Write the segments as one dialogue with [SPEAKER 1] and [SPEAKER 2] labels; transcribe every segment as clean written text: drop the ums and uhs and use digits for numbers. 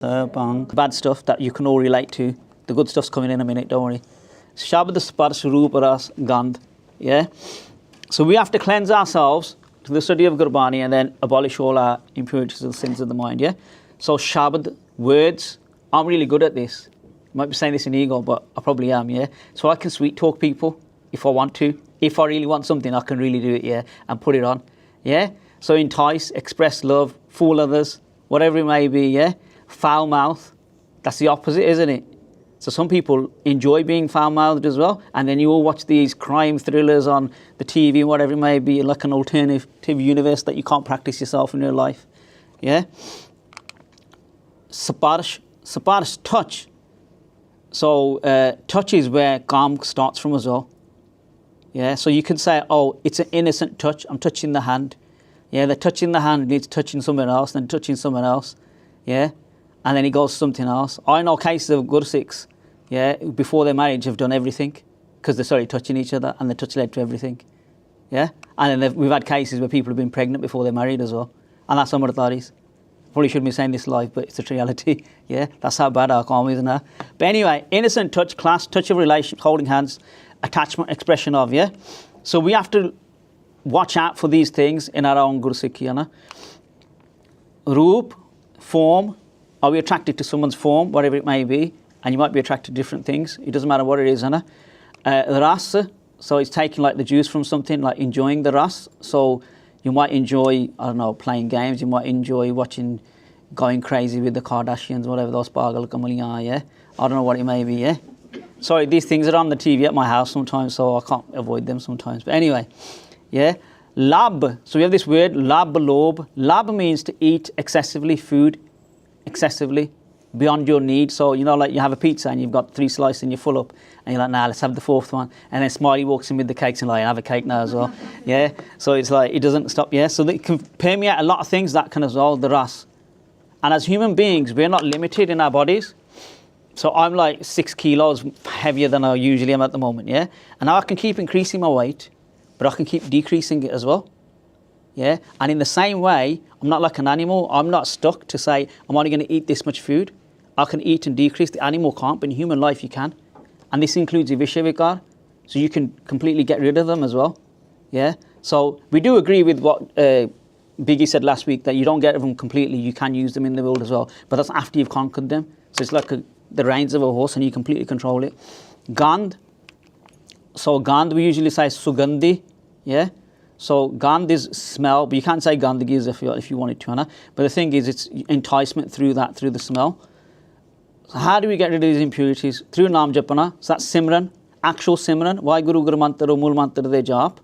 [SPEAKER 1] Bad stuff that you can all relate to. The good stuff's coming in a minute, don't worry. Shabad Sparsh Roop Ras Gandh. Yeah? So we have to cleanse ourselves to the study of Gurbani and then abolish all our impurities and sins of the mind. Yeah? So Shabad, words, I'm really good at this. I might be saying this in ego, but I probably am, yeah? So I can sweet talk people if I want to. If I really want something, I can really do it, yeah? And put it on, yeah? So entice, express love, fool others, whatever it may be, yeah? Foul mouth, that's the opposite, isn't it? So some people enjoy being foul-mouthed as well, and then you all watch these crime thrillers on the TV, whatever it may be, like an alternative universe that you can't practice yourself in real life, yeah? Sparsh, touch. So touch is where calm starts from as well. Yeah, so you can say, oh, it's an innocent touch. I'm touching the hand. Yeah, the touching the hand needs touching someone else, then touching someone else. Yeah, and then it goes to something else. I know cases of Gursikhs, yeah, before their marriage have done everything because they started touching each other and the touch led to everything. Yeah, and then we've had cases where people have been pregnant before they're married as well. And that's some of the Tharis. Probably shouldn't be saying this live, but it's the reality. Yeah, that's how bad our karma is now. But anyway, innocent touch, class, touch of relationship, holding hands, attachment, expression of, yeah. So we have to watch out for these things in our own Gursikhi, you know. Roop, form. Are we attracted to someone's form, whatever it may be? And you might be attracted to different things. It doesn't matter what it is, you know. Ras, so it's taking like the juice from something, like enjoying the ras. So you might enjoy, I don't know, playing games. You might enjoy watching, going crazy with the Kardashians, whatever those pagal kamaliyan are, yeah? I don't know what it may be, yeah? Sorry, these things are on the TV at my house sometimes, so I can't avoid them sometimes. But anyway, yeah? Lab. So we have this word, lab, lob. Lab means to eat excessively, food excessively, beyond your need. So, you know, like you have a pizza and you've got 3 slices and you're full up. And you're like, nah, let's have the 4th one. And then Smiley walks in with the cakes and like, have a cake now as well. Yeah? So it's like, it doesn't stop, yeah? So it can permeate a lot of things that can as well, the ras. And as human beings, we're not limited in our bodies. So I'm like 6 kilos heavier than I usually am at the moment, yeah? And now I can keep increasing my weight, but I can keep decreasing it as well. Yeah? And in the same way, I'm not like an animal. I'm not stuck to say, I'm only going to eat this much food. I can eat and decrease. The animal can't, but in human life you can. And this includes your Vishavikar. So you can completely get rid of them as well. Yeah? So we do agree with what Biggie said last week, that you don't get rid of them completely. You can use them in the world as well. But that's after you've conquered them. So it's like the reins of a horse and you completely control it. Gandh. So Gandh, we usually say Sugandhi. Yeah? So Gandh is smell, but you can't say Gandhigi if you wanted to, Anna. But the thing is, it's enticement through that, through the smell. So how do we get rid of these impurities? Through Naam Japana. So that's Simran, actual Simran. WhyGuru Guru Mantra or Mul Mantra de Jap.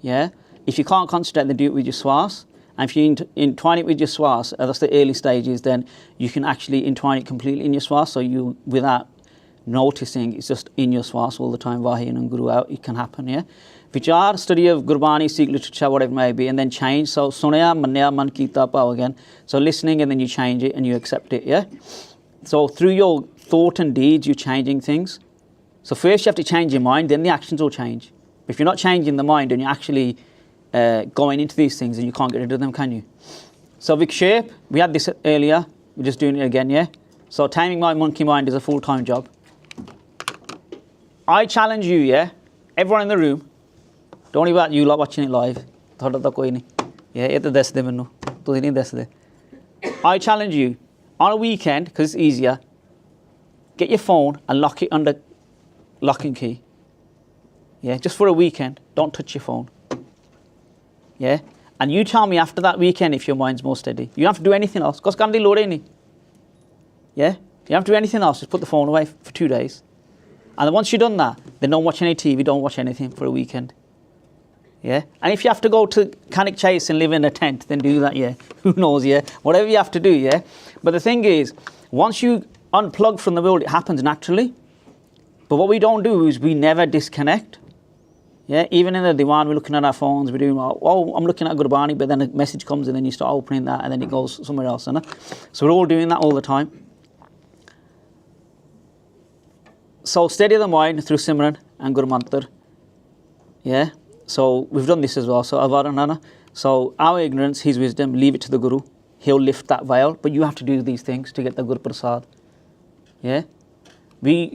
[SPEAKER 1] Yeah. If you can't concentrate, then do it with your swas. And if you entwine it with your swas, that's the early stages, then you can actually entwine it completely in your swas. So you, without noticing, it's just in your swas all the time. Vahin and Guru out, it can happen, yeah. Vichar, study of Gurbani, Sikh literature, whatever it may be, and then change. So Sunaya, Manya, Man Kita, Pao again. So listening and then you change it and you accept it, yeah. So through your thought and deeds, you're changing things. So first you have to change your mind, then the actions will change. But if you're not changing the mind and you're actually going into these things, then you can't get rid of them, can you? So Vikshep, we had this earlier. We're just doing it again, yeah? So taming my monkey mind is a full-time job. I challenge you, yeah? Everyone in the room, don't worry about you lot watching it live. Yeah, I challenge you, on a weekend, because it's easier, get your phone and lock it under lock and key. Yeah, just for a weekend, don't touch your phone. Yeah, and you tell me after that weekend if your mind's more steady. You don't have to do anything else. Yeah, you don't have to do anything else, just put the phone away for 2 days. And then once you've done that, then don't watch any TV, don't watch anything for a weekend. Yeah, and if you have to go to Cannock Chase and live in a tent, then do that, yeah. Who knows, yeah. Whatever you have to do, yeah. But the thing is, once you unplug from the world, it happens naturally. But what we don't do is we never disconnect. Yeah, even in the Diwan, we're looking at our phones, we're doing, oh, I'm looking at Gurbani, but then a message comes and then you start opening that and then it goes somewhere else, you know? So we're all doing that all the time. So steady the mind through Simran and Guru Mantra. Yeah. So we've done this as well. So Avaranana. So our ignorance, his wisdom, leave it to the Guru. he'll lift that veil. But you have to do these things to get the Gur Prasad. Yeah?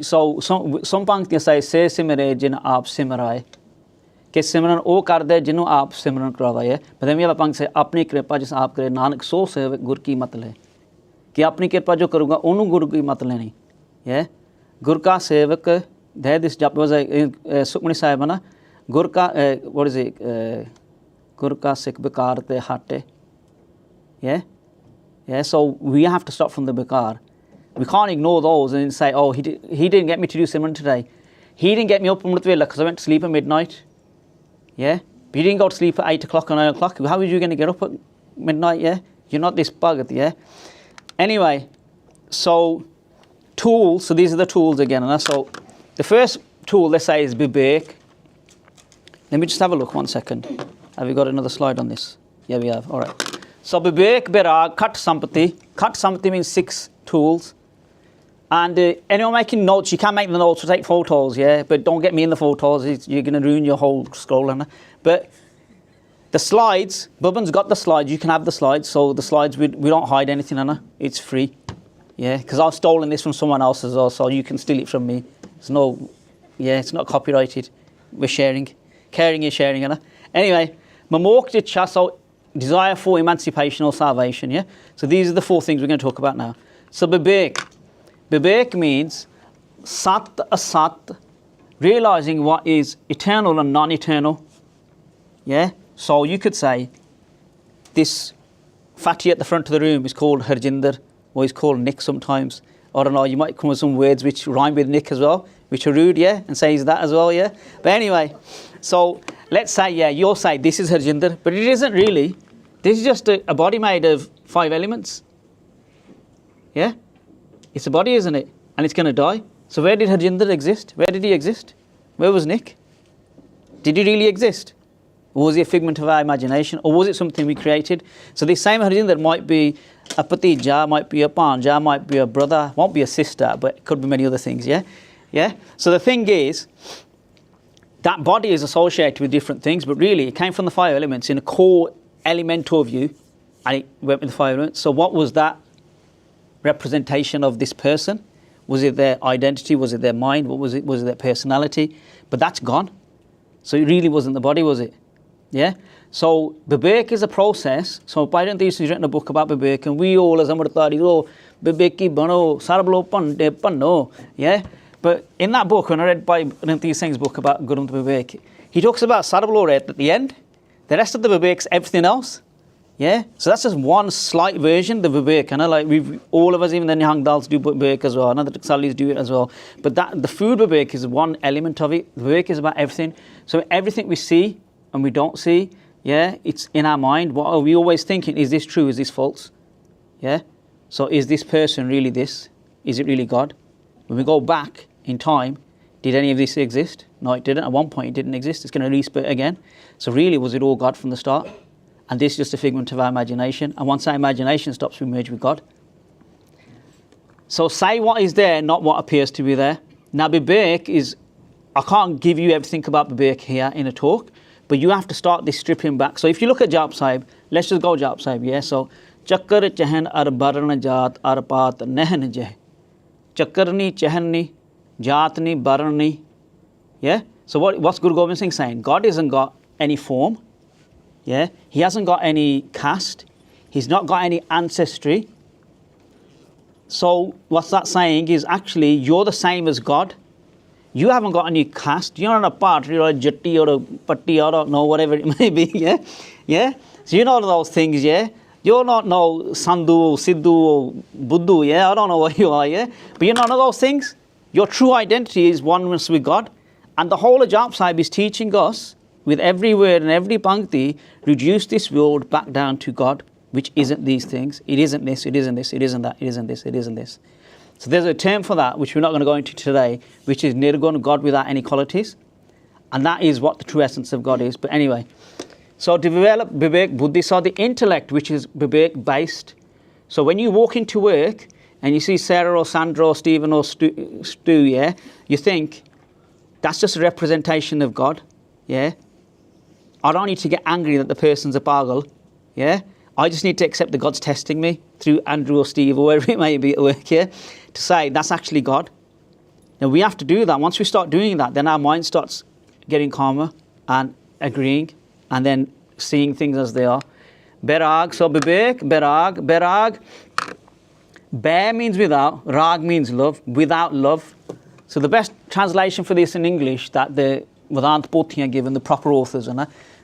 [SPEAKER 1] So some panktiyan say, Se simare jin aap simaraye. कि सिमरन वो कर दे जिन्हों आप सिमरन करवाए है पर then वाला पंक्ति से अपनी कृपा जिस आप करे नानक सो सेवक गुर की मत ले कि अपनी कृपा जो करूँगा उन्होंने गुरु की मत लेनी है गुर का सेवक दे दिस जब was सुखमणि साहिब है ना गुर का what is it गुर का सिख बेकार ते हटे yeah so we have to stop from the bekar. We can't ignore those and say, oh, he didn't get me to do Simran today. He didn't get me up because I went to sleep at midnight. Yeah? But you didn't go to sleep at 8 o'clock or 9 o'clock. How are you going to get up at midnight, yeah? You're not this buggered, yeah? Anyway, so tools, so these are the tools again. And so the first tool, let's say, is Vivek. Let me just have a look 1 second. Have we got another slide on this? Yeah, we have. All right. So Vivek, Birag, Khat Sampati. Khat Sampati means 6 tools. And anyone making notes, you can make the notes or take photos, yeah? But don't get me in the photos. You're going to ruin your whole scroll. But the slides, Bubban's got the slides. You can have the slides. So the slides, we don't hide anything, Anna. It's free. Yeah, because I've stolen this from someone else as well, so you can steal it from me. It's not copyrighted. We're sharing. Caring is sharing, Anna. Anyway, Mamok Dicha, so desire for emancipation or salvation, yeah? So these are the 4 things we're going to talk about now. So Vivek. Vivek means Sat Asat, realizing what is eternal and non-eternal. Yeah? So you could say this fatty at the front of the room is called Harjinder, or he's called Nick sometimes. I don't know, you might come with some words which rhyme with Nick as well, which are rude, yeah? And say he's that as well, yeah? But anyway, so let's say, yeah, you'll say this is Harjinder, but it isn't really. This is just a body made of 5 elements. Yeah? It's a body, isn't it? And it's going to die. So where did Harjinder exist? Where did he exist? Where was Nick? Did he really exist? Or was he a figment of our imagination? Or was it something we created? So this same Harjinder might be a patija, might be a panja, might be a brother, won't be a sister, but it could be many other things, yeah? Yeah? So the thing is, that body is associated with different things, but really it came from the 5 elements in a core elemental view, and it went with the 5 elements. So what was that representation of this person? Was it their identity? Was it their mind? What was it? Was it their personality? But that's gone. So it really wasn't the body, was it? Yeah? So Vivek is a process. So Bhairan has written a book about Vivek, and we all as Amritari, oh, Viveki bano, sarablo panno. Yeah? But in that book, when I read Bhairan Singh's book about Guru Vivek, he talks about sarablo at the end. The rest of the Vivek's everything else. Yeah, so that's just one slight version, the Vivek. I know, like all of us, even the Nihangdals do Vivek as well. I know the Taksalis do it as well. But the food Vivek is one element of it. Vivek is about everything. So everything we see and we don't see, yeah, it's in our mind. What are we always thinking? Is this true? Is this false? Yeah. So is this person really this? Is it really God? When we go back in time, did any of this exist? No, it didn't. At one point, it didn't exist. It's going to resplit again. So really, was it all God from the start? And this is just a figment of our imagination. And once our imagination stops, we merge with God. So say what is there, not what appears to be there. Now Vivek is, I can't give you everything about Vivek here in a talk, but you have to start this stripping back. So if you look at Jap Sahib, let's just go Jap Sahib, yeah? So, Chakkar chahan ar barna jaat ar paat nehn jeh. Chakkarni chahanni, jaatni barni. Yeah? So what's Guru Gobind Singh saying? God hasn't got any form. Yeah, he hasn't got any caste. He's not got any ancestry. So what's that saying is actually you're the same as God. You haven't got any caste. You're not a Patri or a Jatti or a Patti or I don't know, whatever it may be. Yeah, yeah. So you're not those things. Yeah, you're not no Sandhu, Siddhu, Buddhu. Yeah, I don't know what you are. Yeah, but you're none of those things. Your true identity is oneness with God, and the whole of Jap Sahib is teaching us. With every word and every pankti, reduce this world back down to God, which isn't these things. It isn't this, it isn't this, it isn't that, it isn't this, it isn't this. So there's a term for that, which we're not going to go into today, which is Nirgun, God without any qualities. And that is what the true essence of God is. But anyway, so to develop Vivek Buddhi, so the intellect, which is Vivek based. So when you walk into work and you see Sarah or Sandra or Stephen or Stu, yeah, you think, that's just a representation of God, yeah. I don't need to get angry that the person's a pagal, yeah? I just need to accept that God's testing me through Andrew or Steve or wherever it may be at work here to say that's actually God. Now we have to do that. Once we start doing that, then our mind starts getting calmer and agreeing and then seeing things as they are. Berag, so bibek, berag, berag. Bear means without, rag means love, without love. So the best translation for this in English that the Vedanta Pothiyan given, the proper authors,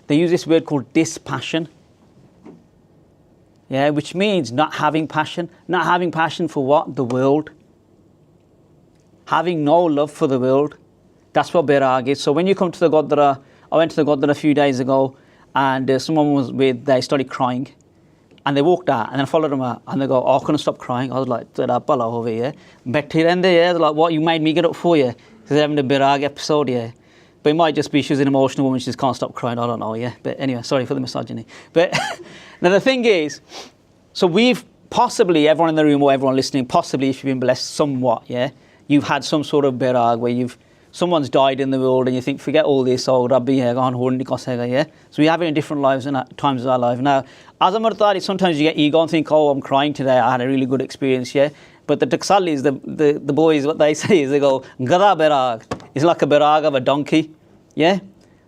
[SPEAKER 1] they use this word called dispassion. Yeah, which means not having passion. Not having passion for what? The world. Having no love for the world. That's what Berag is. So when you come to the Godhara, I went to the Godhara a few days ago and someone was with, they started crying. And they walked out and then I followed them out and they go, oh, I couldn't stop crying. I was like, Pala over here. They're like, what, you made me get up for you? Because they're having a Berag episode, yeah. But it might just be she's an emotional woman, she just can't stop crying, I don't know, yeah. But anyway, sorry for the misogyny. But now the thing is, so we've possibly, everyone in the room or everyone listening, possibly if you've been blessed somewhat, yeah, you've had some sort of berag where someone's died in the world and you think, forget all this, oh, Rabbi, yeah. So we have it in different lives and times of our life. Now, as a Murtadi, sometimes you get ego and think, oh, I'm crying today, I had a really good experience, yeah. But the Taksalis, the boys, what they say is they go, Gada berag. It's like a berag of a donkey, yeah?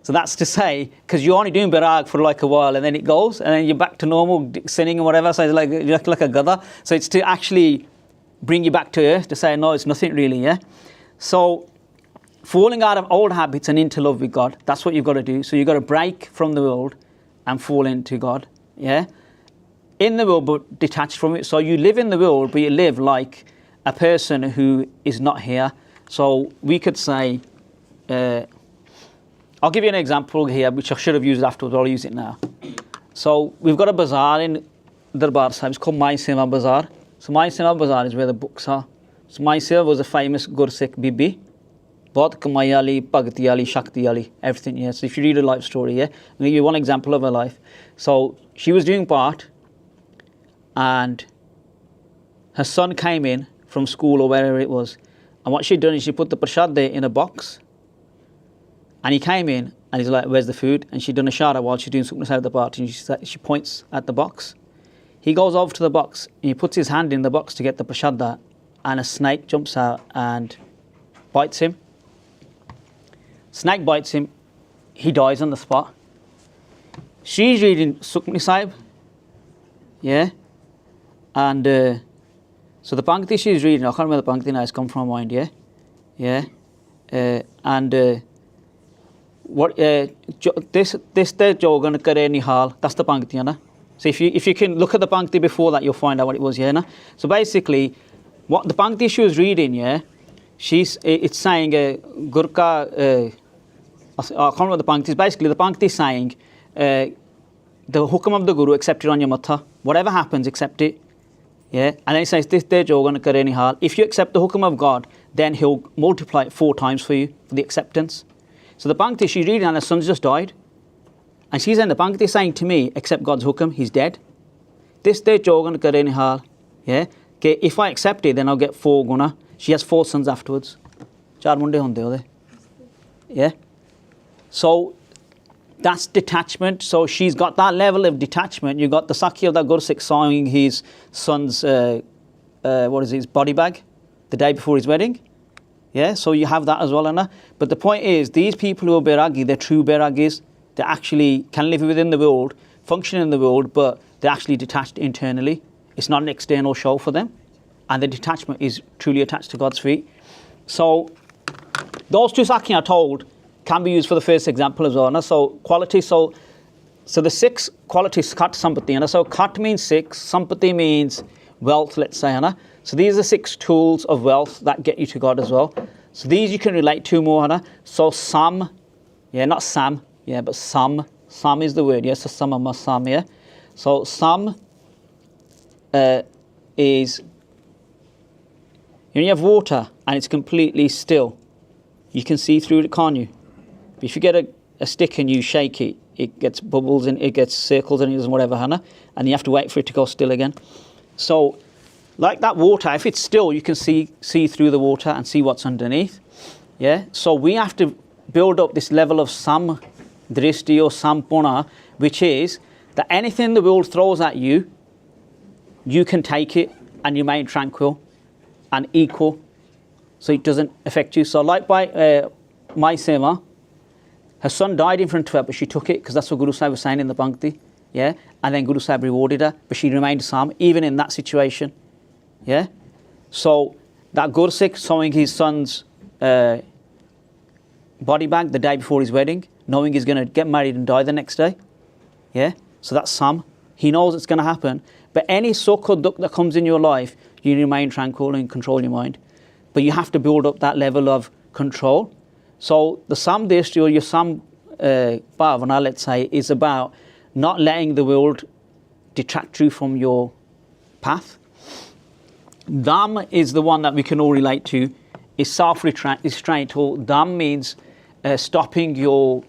[SPEAKER 1] So that's to say, because you're only doing berag for like a while and then it goes and then you're back to normal sinning and whatever, so it's like, you look like a gada. So it's to actually bring you back to earth, to say, no, it's nothing really, yeah? So falling out of old habits and into love with God, that's what you've got to do. So you've got to break from the world and fall into God, yeah? In the world, but detached from it. So you live in the world, but you live like a person who is not here. So we could say, I'll give you an example here, which I should have used afterwards, but I'll use it now. So we've got a bazaar in Darbar Sahib, it's called Mai Seva Bazaar. So Mai Seva Bazaar is where the books are. So Mai Seva was a famous Gursikh Bibi. Bahut kamai wali, bhagti wali, shakti wali, everything, yeah. So if you read a life story, yeah, I'll give you one example of her life. So she was doing part and her son came in from school or wherever it was. And what she'd done is she put the prashad there in a box. And he came in and he's like, where's the food? And she'd done a shara while she's doing something at the party. And she points at the box. He goes over to the box and he puts his hand in the box to get the prashad there. And a snake jumps out and bites him. Snake bites him. He dies on the spot. She's reading Sukhmani Sahib. Yeah. And so the Pankti she's reading, I can't remember the Pankti now, it's come from my mind, yeah? Yeah. What this the jogan kare nihal, that's the Pankti, na? So if you can look at the Pankti before that, you'll find out what it was, yeah? Na? So basically, what the Pankti she was reading, yeah, it's saying Gurka, I can't remember the Pankti, basically the Pankti is saying the hukam of the Guru, accept it on your matha. Whatever happens, accept it. Yeah, and then he says, this day jogan kare nihal. If you accept the hukam of God, then he'll multiply it 4 times for you, for the acceptance. So the Pankti she's reading and her son's just died. And she's in the Pankti saying to me, accept God's hukam, he's dead. This day jogan kare nihal. Yeah, okay, if I accept it, then I'll get 4 guna. She has 4 sons afterwards. 4 munde hunde ode. Yeah. So that's detachment. So she's got that level of detachment. You got the Sakhi of that Gursikh sewing his son's his body bag the day before his wedding. Yeah, so you have that as well, Anna. But the point is, these people who are Bairagi, they're true Bairagis. They actually can live within the world, function in the world, but they're actually detached internally. It's not an external show for them. And the detachment is truly attached to God's feet. So those 2 Sakhi are told can be used for the first example as well. Na? So quality, so the 6 qualities, Khat, Sampati. Na? So Khat means 6, Sampati means wealth, let's say. Na? So these are 6 tools of wealth that get you to God as well. So these you can relate to more. Na? So Sam, yeah, not Sam, yeah, but Sam. Sam is the word, yes, yeah? So Samama Sam, yeah. So Sam is, when you have water and it's completely still, you can see through it, can't you? But if you get a stick and you shake it, it gets bubbles and it gets circles and it does whatever, Hannah, and you have to wait for it to go still again. So, like that water, if it's still, you can see through the water and see what's underneath. Yeah. So we have to build up this level of sam dristi or sampuna, which is that anything the world throws at you, you can take it and remain tranquil and equal, so it doesn't affect you. So like by my Sema, her son died in front of her, but she took it because that's what Guru Sahib was saying in the Bhakti. Yeah, and then Guru Sahib rewarded her, but she remained Sam even in that situation. Yeah, so that Gursikh sewing his son's body bag the day before his wedding, knowing he's going to get married and die the next day. Yeah, so that's Sam. He knows it's going to happen. But any sukh or dukh that comes in your life, you remain tranquil and control your mind. But you have to build up that level of control. So the Samdeshti or your Sam Bhavana, let's say, is about not letting the world detract you from your path. Dham is the one that we can all relate to, is self-restraint, or Dham means stopping your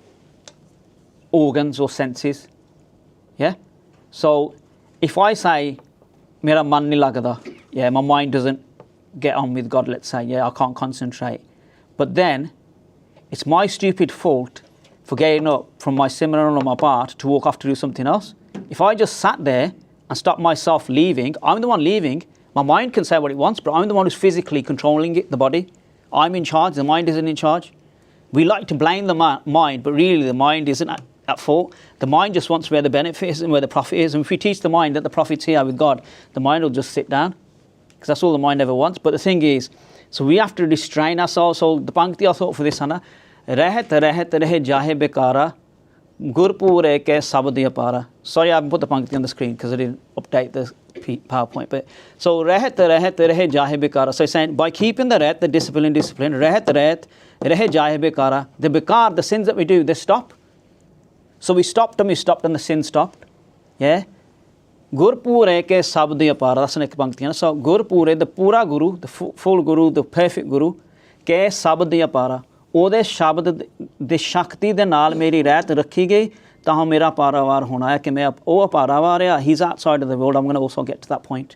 [SPEAKER 1] organs or senses. Yeah? So if I say, Mera man nahi lagda, yeah, my mind doesn't get on with God, let's say, yeah, I can't concentrate. But then, it's my stupid fault for getting up from my Simran or my part to walk off to do something else. If I just sat there and stopped myself leaving, I'm the one leaving. My mind can say what it wants, but I'm the one who's physically controlling it, the body. I'm in charge, the mind isn't in charge. We like to blame the mind, but really the mind isn't at fault. The mind just wants where the benefit is and where the profit is. And if we teach the mind that the profit's here with God, the mind will just sit down, because that's all the mind ever wants. But the thing is, so we have to restrain ourselves. So the Bhakti I thought for this, Hana, Rehet rehet rehe jahe bekara, Gurpure ke sabdiya para. Sorry, I haven't put the Bhakti on the screen because I didn't update the PowerPoint. But so rehet rehet rehe jahe bekara. So he's saying by keeping the rehet, the discipline, rehet rehet rehe jahe bekara. The bekar, the sins that we do, they stop. So we stopped and the sin stopped. Yeah. Gurpure ke sabdiya para. That's the next Bhakti. So Gurpure, the pura Guru, the full Guru, the perfect Guru, ke sabdiya para. ਉਹਦੇ ਸ਼ਬਦ ਦੇ ਸ਼ਕਤੀ ਦੇ ਨਾਲ ਮੇਰੀ ਰਹਿਤ ਰੱਖੀ ਗਈ ਤਾਂ ਮੇਰਾ ਪਾਰਾਵਾਰ ਹੋਣਾ ਹੈ ਕਿ ਮੈਂ ਉਹ ਪਾਰਾਵਾਰ ਆ he's outside of the world. I'm going to also get to that point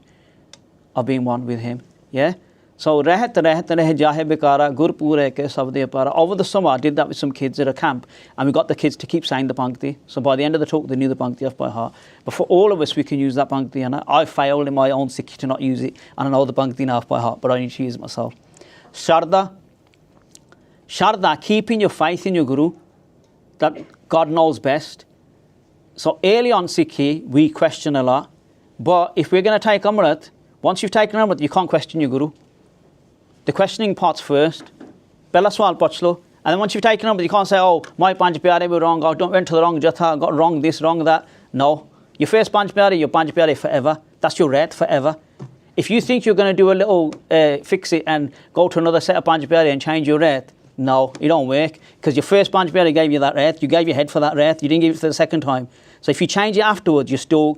[SPEAKER 1] of being one with him. Yeah, so ਰਹਿਤ ਰਹਿ ਜਾਹੇ ਬਿਕਾਰਾ ਗੁਰਪੂਰ ਹੈ ਕਿ ਸਬਦੇ ਅਪਾਰਾ. Over the summer I did that with some kids at a camp, and we got the kids to keep saying the Bhakti. So by the end of the talk they knew the Bhakti off by heart. But for all of us we can use that Bhakti, and I failed in my own Sikhi to not use it, and I know the Bhakti now off by heart, but I need to use it myself. Sharda, keeping your faith in your Guru, that God knows best. So early on Sikhi, we question a lot. But if we're going to take Amrit, once you've taken Amrit, you can't question your Guru. The questioning part's first. Bella swal pochlo. And then once you've taken Amrit, you can't say, oh, my Panch Pyare were wrong, I went to the wrong Jatha, I got wrong this, wrong that. No. Your first Panch Pyare, your Panch Pyare forever. That's your red forever. If you think you're going to do a little fix it and go to another set of Panch Pyare and change your red, no, it don't work, because your first Panch Pyare gave you that wrath, you gave your head for that wrath, you didn't give it for the second time. So if you change it afterwards, you're still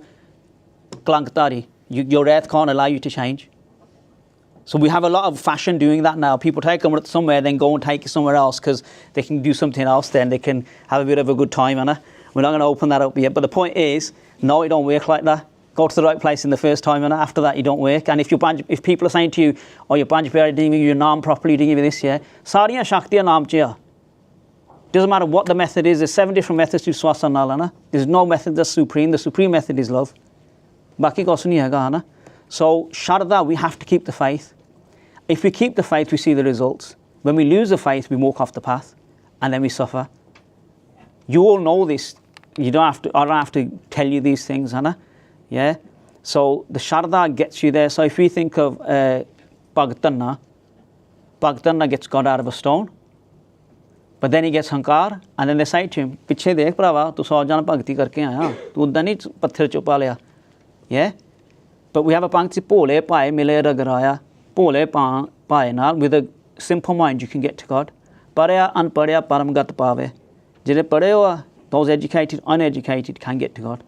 [SPEAKER 1] Klankatari. Your wrath can't allow you to change. So we have a lot of fashion doing that now. People take them somewhere, then go and take it somewhere else, because they can do something else then, they can have a bit of a good time. We're not going to open that up yet, but the point is, no, it don't work like that. Go to the right place in the first time, and after that, you don't work. And if people are saying to you, oh, your Panch Pyare didn't give you your naam properly, didn't give you this, yeah, Sariyan Shaktiyan naam chaya. Doesn't matter what the method is, there's 7 different methods to Swasa Nalana. There's no method that's supreme. The supreme method is love. Baki ko suni hega, na? So, Sharda, we have to keep the faith. If we keep the faith, we see the results. When we lose the faith, we walk off the path, and then we suffer. You all know this. I don't have to tell you these things, Hannah. Yeah, so the Sharda gets you there. So if we think of Bhagtanna gets God out of a stone, but then he gets Hankar, and then they say to him, Piche dekh prava, tu 100 jana bhagti karke aaya, tu udda nahi patthar chupa liya. Yeah, but we have a Bhakti Pole Pai Mile Ragaraya, Pole Pai Nal, with a simple mind you can get to God. Parya Anparya Paramgat Pave. Jire pade hoa, those educated, uneducated can get to God.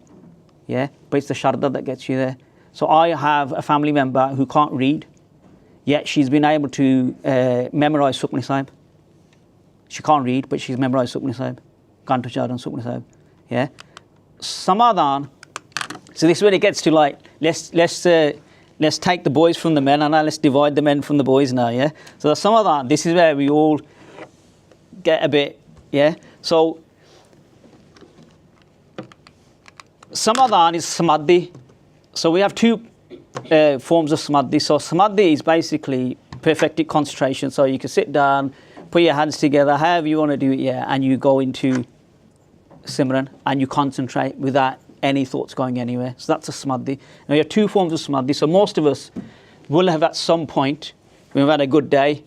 [SPEAKER 1] Yeah, but it's the Sharda that gets you there. So I have a family member who can't read, yet she's been able to memorize Sukhmani Sahib. She can't read, but she's memorized Sukhmani Sahib, Kantuchar and Sukhmani Sahib. Yeah, Samadhan. So this is when it gets to like let's take the boys from the men, and now let's divide the men from the boys now. Yeah, so the Samadhan. This is where we all get a bit. Yeah, so. Samadhan is samadhi. So we have two forms of samadhi. So samadhi is basically perfected concentration. So you can sit down, put your hands together, however you want to do it, yeah, and you go into Simran and you concentrate without any thoughts going anywhere. So that's a samadhi. Now you have two forms of samadhi. So most of us will have at some point, when we've had a good day,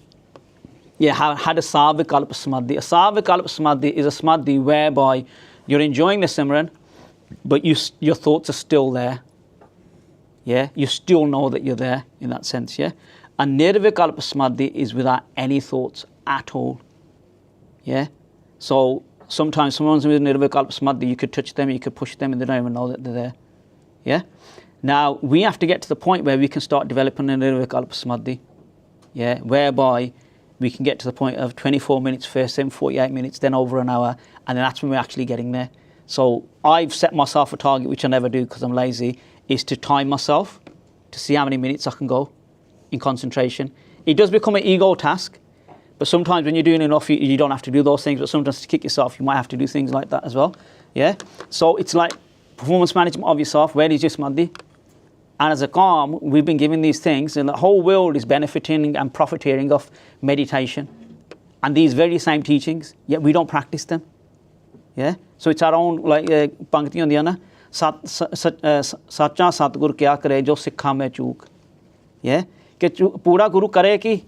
[SPEAKER 1] had a savikalpa samadhi. A savikalpa samadhi is a samadhi whereby you're enjoying the Simran, but your thoughts are still there. Yeah, you still know that you're there in that sense. Yeah, and nirvikalpa samadhi is without any thoughts at all. Yeah, so sometimes someone's with nirvikalpa samadhi, you could touch them, you could push them, and they don't even know that they're there. Yeah, now we have to get to the point where we can start developing a nirvikalpa samadhi. Yeah, whereby we can get to the point of 24 minutes first, then 48 minutes, then over an hour, and then that's when we're actually getting there. So I've set myself a target, which I never do because I'm lazy, is to time myself to see how many minutes I can go in concentration. It does become an ego task, but sometimes when you're doing enough, you don't have to do those things, but sometimes to kick yourself, you might have to do things like that as well. Yeah. So it's like performance management of yourself. Where is your samadhi? And as a Qawm, we've been given these things, and the whole world is benefiting and profiteering off meditation and these very same teachings, yet we don't practice them. Yeah? So it's our own, like, Pankti on the Anna, Sacha Satgur kya kare jo Sikha mein chook. Yeah? Ke pura Guru kare ki,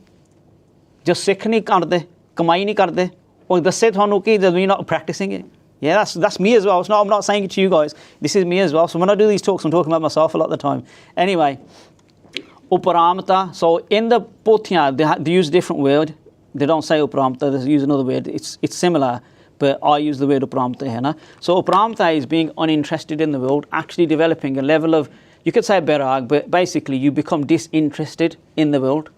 [SPEAKER 1] jo Sikh nahi karde, kamai nahi karde, or dasse thanu ki, we're not practicing it. Yeah, that's me as well. I'm not saying it to you guys. This is me as well. So when I do these talks, I'm talking about myself a lot of the time. Anyway, uparamta. So in the Pothya, they use a different word. They don't say uparamta. They use another word. It's similar, but I use the word uparamta here. So uparamta is being uninterested in the world, actually developing a level of, you could say berag, but basically you become disinterested in the world.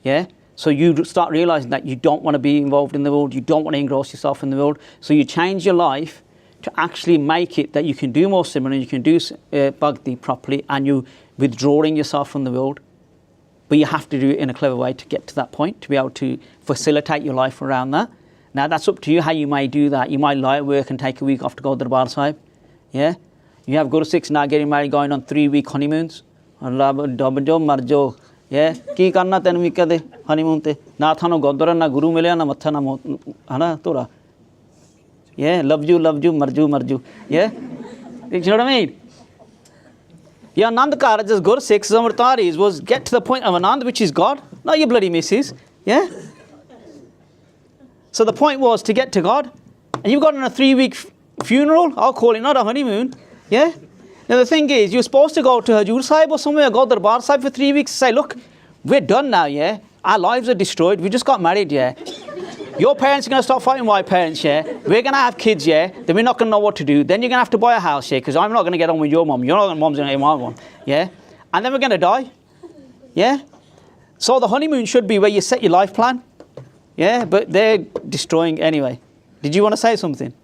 [SPEAKER 1] Yeah. So you start realizing that you don't want to be involved in the world, you don't want to engross yourself in the world. So you change your life to actually make it that you can do more Simran, you can do bhakti properly, and you withdrawing yourself from the world. But you have to do it in a clever way to get to that point, to be able to facilitate your life around that. Now that's up to you how you may do that. You might lie at work and take a week off to go to Darbar Sahib. Yeah? You have Guru Sikhs now getting married, going on 3-week honeymoons. Yeah, ki karna ten week de honeymoon te na thanu godara na guru milya na matha na hana tora. Yeah, love you marju. Yeah, you know what I mean? Yeah, Anand Karaj's Guru Sikhs Amritaris was get to the point of Anand, which is God, not your bloody missus. Yeah. So the point was to get to God, and you've got on a 3-week funeral. I'll call it not a honeymoon. Yeah. Now the thing is, you're supposed to go to Hajur Sahib or somewhere, go to Darbar Sahib for 3 weeks, say, look, we're done now, yeah? Our lives are destroyed, we just got married, yeah? Your parents are going to start fighting my parents, yeah? We're going to have kids, yeah? Then we're not going to know what to do. Then you're going to have to buy a house, yeah? Because I'm not going to get on with your mum. Your mom's going to get my one, yeah? And then we're going to die, yeah? So the honeymoon should be where you set your life plan, yeah? But they're destroying anyway. Did you want to say something?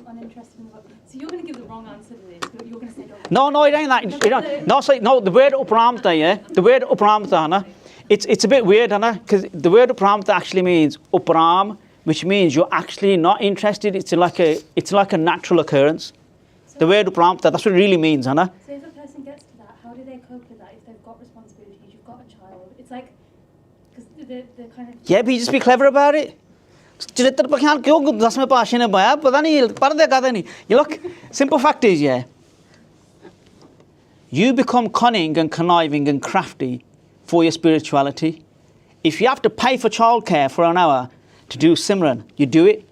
[SPEAKER 2] Uninterested in what, so you're going to give the wrong answer to this. You're going to say
[SPEAKER 1] no, it ain't that. No, the word uparamta, yeah, the word uparamta, it's a bit weird, because the word uparamta actually means uparam, which means you're actually not interested. It's like a natural occurrence. So the word uparamta, that's what it really means, So
[SPEAKER 2] if a person gets to that, how do they cope with that? If they've got responsibilities, you've got a child, it's like, because they're kind of.
[SPEAKER 1] Yeah, but you just be clever about it. चरित्र पर ख्याल क्यों 10वें पातशाह ने पाया पता नहीं पढ़ते कहते नहीं you look simple fact is yeah you become cunning and conniving and crafty for your spirituality. If you have to pay for childcare for an hour to do Simran, you do it.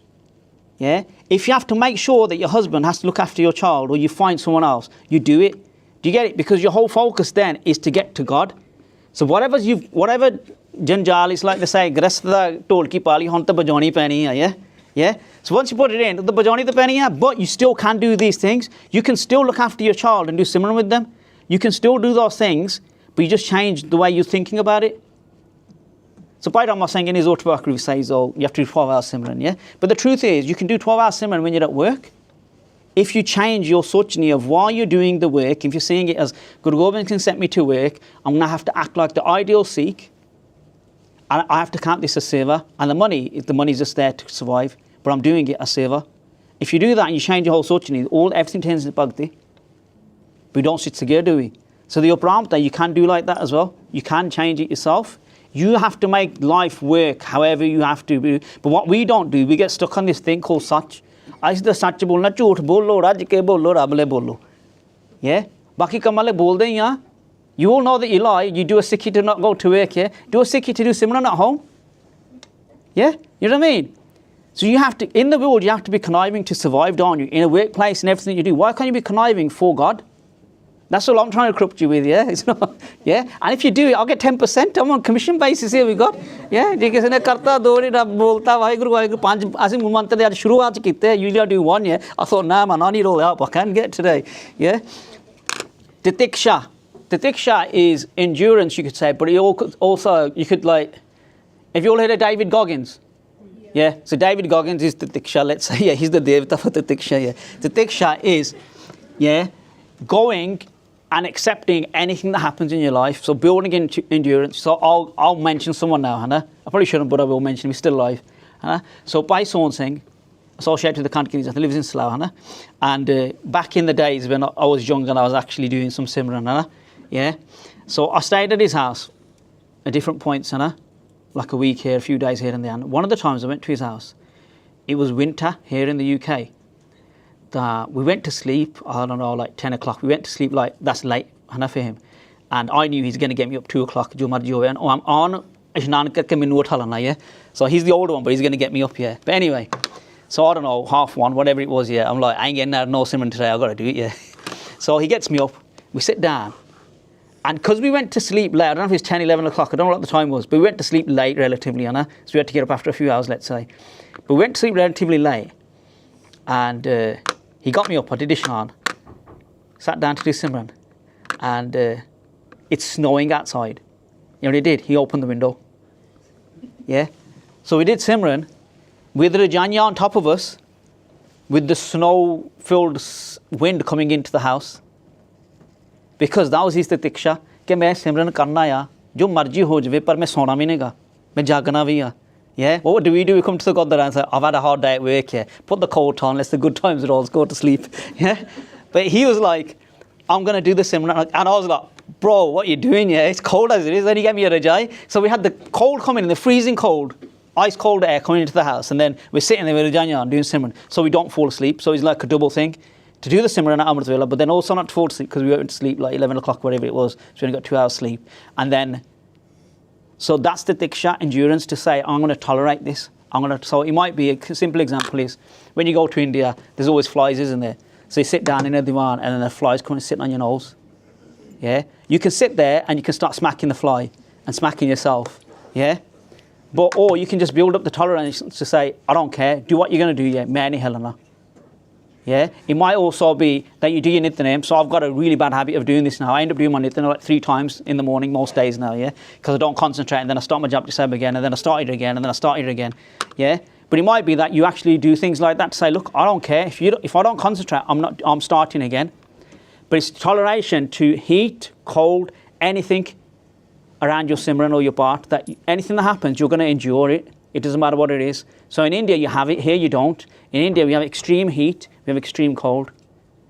[SPEAKER 1] Yeah. If you have to make sure that your husband has to look after your child or you find someone else, you do it. Do you get it? Because your whole focus then is to get to God. So whatever janjal is, like they say, grasta tolki pali hon ta bajani pani hai, yeah. So once you put it in, the bajani ta pani hai, but you still can do these things. You can still look after your child and do Simran with them. You can still do those things, but you just change the way you're thinking about it. So Bhai Rama Singh in his autobiography says, oh, you have to do 12 hours Simran, yeah. But the truth is, you can do 12 hours Simran when you're at work. If you change your sochni of why you're doing the work, if you're seeing it as Guru Gobind Singh sent me to work, I'm going to have to act like the ideal Sikh, and I have to count this as seva, and the money's just there to survive. but I'm doing it as seva. If you do that and you change your whole sochni, everything turns into bhakti. We don't sit together, do we? So the upramta, you can do like that as well. You can change it yourself. You have to make life work however you have to do. But what we don't do, we get stuck on this thing called sach. Aise to sach bolna, jhoot bolo, raj ke bolo, rabale bolo. Yeah? Baki kamale bolde hi ha. You all know that you lie. You do a Sikhi to not go to work, yeah? Do a Sikhi to do Simran at home. Yeah? You know what I mean? So you have to, in the world, you have to be conniving to survive, don't you? In a workplace and everything you do. Why can't you be conniving for God? That's all I'm trying to corrupt you with, yeah? It's not, yeah? And if you do it, I'll get 10%. I'm on commission basis here, we got. Yeah? Usually I do one, yeah? I thought, nah, man, I need all the help I can get today. Yeah? Titiksha. Titiksha is endurance, you could say, but it also, you could like, have you all heard of David Goggins? Yeah? So David Goggins is Titiksha, let's say. Yeah, he's the devta for Titiksha, yeah. Titiksha is, yeah, going and accepting anything that happens in your life. So building endurance. So I'll mention someone now, Hannah. I probably shouldn't, but I will mention him. He's still alive. Hannah. So Bhai Sohn Singh, associated with the Kankanis, he lives in Slough, Hannah. And back in the days when I was young and I was actually doing some Simran, Hannah. Yeah. So I stayed at his house at different points, Hannah. Like a week here, a few days here and there. And one of the times I went to his house, it was winter here in the UK. We went to sleep, I don't know, like 10 o'clock. We went to sleep like, that's late, enough for him. And I knew he's going to get me up 2 o'clock. And I'm on, yeah. So he's the older one, but he's going to get me up, yeah. But anyway, so I don't know, 1:30, whatever it was, yeah. I'm like, I ain't getting out of no Simran today, I've got to do it, yeah. So he gets me up, we sit down. And because we went to sleep late, I don't know if it's 10, 11 o'clock, I don't know what the time was, but we went to sleep late relatively, Anna. So we had to get up after a few hours, let's say. But we went to sleep relatively late. And he got me up, I did Ishnan, sat down to do Simran, and it's snowing outside. You know what he did? He opened the window. Yeah? So we did Simran with the Rajanya on top of us, with the snow-filled wind coming into the house. Because that was his titiksha, कि मैं Simran करना या, जो मर्जी हो जावे, पर मैं सोना भी नहीं गा, मैं जागना भी या. Yeah, what do? We come to the God and say, I've had a hard day at work, yeah. Put the coat on, let's the good times rolls, go to sleep. Yeah. But he was like, I'm gonna do the Simran. And I was like, bro, what are you doing? Yeah, it's cold as it is. Then he gave me a rajai. So we had the cold coming in, the freezing cold, ice cold air coming into the house, and then we're sitting there with Rajanya doing Simran. So we don't fall asleep. So it's like a double thing. To do the Simran at Amrit Vela, but then also not to fall asleep because we went to sleep like 11 o'clock, whatever it was. So we only got 2 hours sleep. And then so that's the diksha, endurance, to say, I'm going to tolerate this. So it might be, a simple example is, when you go to India, there's always flies, isn't there? So you sit down in a divan and then the flies come and sit on your nose. Yeah? You can sit there and you can start smacking the fly and smacking yourself. Yeah? Or you can just build up the tolerance to say, I don't care, do what you're going to do, yeah, many Helena. Yeah, it might also be that you do your Nitnem. So I've got a really bad habit of doing this now. I end up doing my Nitnem like 3 times in the morning most days now, yeah, because I don't concentrate, and then I start my Japji Sahib again, and then I start it again, and then I start it again, yeah. But it might be that you actually do things like that to say, look, I don't care if I don't concentrate, I'm starting again. But it's toleration to heat, cold, anything around your Simran or your part, that anything that happens, you're going to endure it. It doesn't matter what it is. So in India, you have it. Here, you don't. In India, we have extreme heat. We have extreme cold.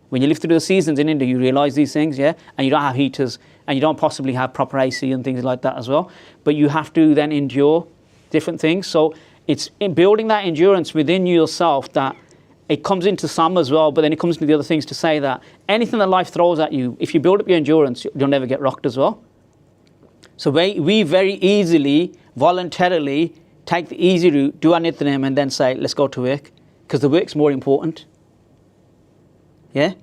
[SPEAKER 1] When you live through the seasons in India, you realise these things, yeah? And you don't have heaters, and you don't possibly have proper AC and things like that as well. But you have to then endure different things. So it's in building that endurance within yourself that it comes into some as well, but then it comes into the other things to say that anything that life throws at you, if you build up your endurance, you'll never get rocked as well. So we very easily, voluntarily, take the easy route, do our Nitnem, and then say, let's go to work, because the work's more important. Yeah?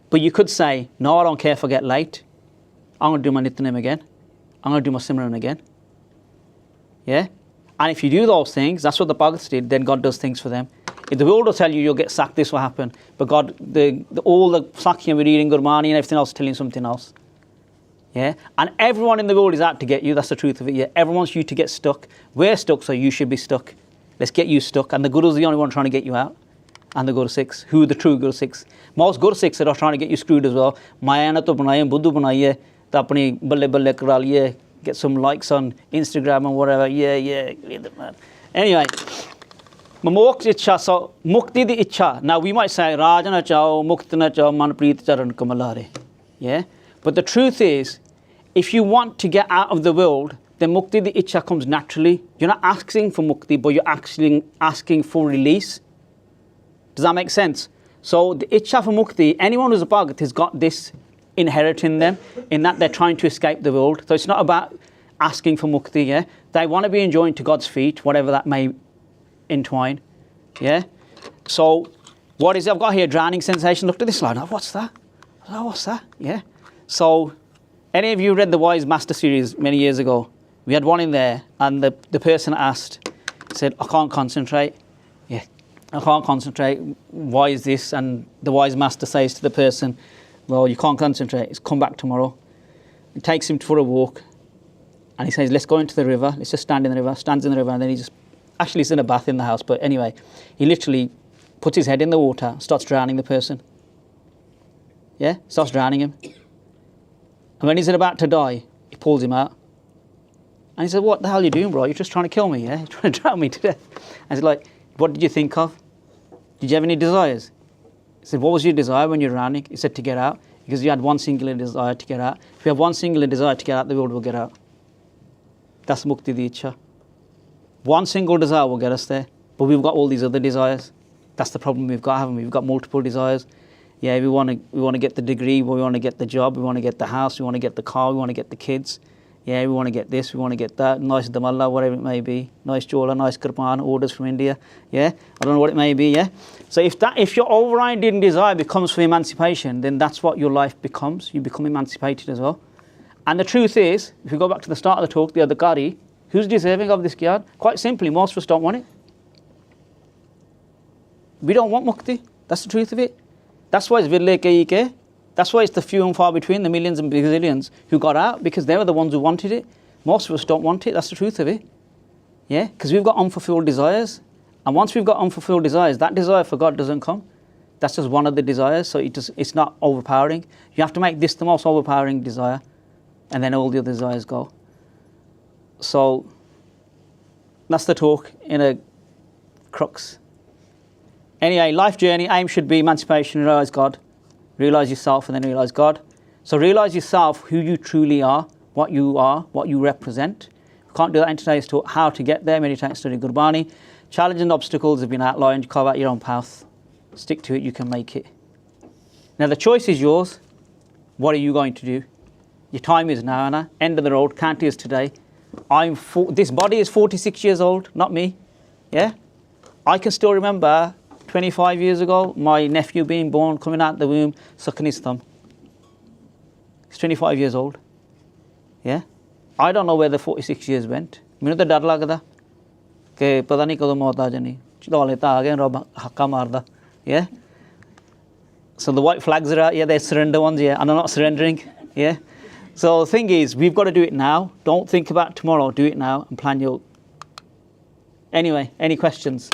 [SPEAKER 1] But you could say, no, I don't care if I get late. I'm going to do my Nitnem again. I'm going to do my Simran again. Yeah? And if you do those things, that's what the Bhagats did, then God does things for them. If the world will tell you you'll get sacked, this will happen. But God, all the Sakhi we're reading, Gurmani and everything else is telling you something else. Yeah? And everyone in the world is out to get you. That's the truth of it. Yeah? Everyone wants you to get stuck. We're stuck, so you should be stuck. Let's get you stuck. And the Guru's the only one trying to get you out. And the Guru Sikhs, who are the true Guru Sikhs. Most Guru Sikhs are trying to get you screwed as well. Maya na to banaye, Buddhu banaye, ta apni balle balle kara liye, get some likes on Instagram and whatever. Yeah. Anyway, Moksha Ichha, so Mukti the Ichha. Now we might say Rajana Chao, Muktana Chao, Manpreet Charan Kamalare. Yeah? But the truth is, if you want to get out of the world, then Mukti the Ichha comes naturally. You're not asking for Mukti, but you're actually asking for release. Does that make sense? So the Ichha for Mukti, anyone who's a Bhagat has got this inherent in them, in that they're trying to escape the world. So it's not about asking for Mukti, yeah? They want to be enjoying to God's feet, whatever that may entwine, yeah? So what is it? I've got here drowning sensation. Look at this slide. Oh, what's that? Oh, what's that? Yeah? So any of you read the Wise Master series many years ago? We had one in there, and the person asked, said, I can't concentrate. Yeah, I can't concentrate. Why is this? And the Wise Master says to the person, well, you can't concentrate. It's come back tomorrow. He takes him for a walk, and he says, let's go into the river. Let's just stand in the river. Stands in the river, and then he just, actually he's in a bath in the house, but anyway, he literally puts his head in the water, starts drowning the person. Yeah, starts drowning him. And when he's about to die, he pulls him out. And he said, what the hell are you doing, bro? You're just trying to kill me, yeah? You're trying to drown me to death. And he's like, what did you think of? Did you have any desires? He said, what was your desire when you're drowning? He said, to get out. Because you had one singular desire to get out. If you have one singular desire to get out, the world will get out. That's Mukti the Ichha. One single desire will get us there. But we've got all these other desires. That's the problem we've got, haven't we? We've got multiple desires. Yeah, we want to get the degree, we want to get the job, we want to get the house, we want to get the car, we want to get the kids. Yeah, we want to get this, we want to get that, nice damalla, whatever it may be, nice chola, nice kirpan, orders from India, yeah, I don't know what it may be, yeah. So if your overriding desire becomes for emancipation, then that's what your life becomes. You become emancipated as well. And the truth is, if you go back to the start of the talk, the adhikari, who's deserving of this gyan? Quite simply, most of us don't want it. We don't want mukti. That's the truth of it. That's why it's virle ke ke. That's why it's the few and far between, the millions and bazillions who got out, because they were the ones who wanted it. Most of us don't want it. That's the truth of it. Yeah, because we've got unfulfilled desires. And once we've got unfulfilled desires, that desire for God doesn't come. That's just one of the desires, so it's not overpowering. You have to make this the most overpowering desire, and then all the other desires go. So that's the talk in a crux. Anyway, life journey, aim should be emancipation, realise God. Realise yourself and then realise God. So realise yourself, who you truly are, what you represent. You can't do that in today's talk. How to get there, meditate, study Gurbani. Challenges and obstacles have been outlined. Carve out your own path. Stick to it, you can make it. Now the choice is yours. What are you going to do? Your time is now, Anna. End of the road, can't is today. This body is 46 years old, not me. Yeah? I can still remember 25 years ago, my nephew being born, coming out the womb, sucking his thumb. He's 25 years old. Yeah? I don't know where the 46 years went. Mainu to dar lagda ke pata nahi kado maut aa jani. Chalo leta aa gaya, Rob hakka marda. Yeah? So the white flags are out, yeah, they're surrender ones, yeah, and they're not surrendering. Yeah? So the thing is, we've got to do it now. Don't think about tomorrow, do it now and plan your... Anyway, any questions?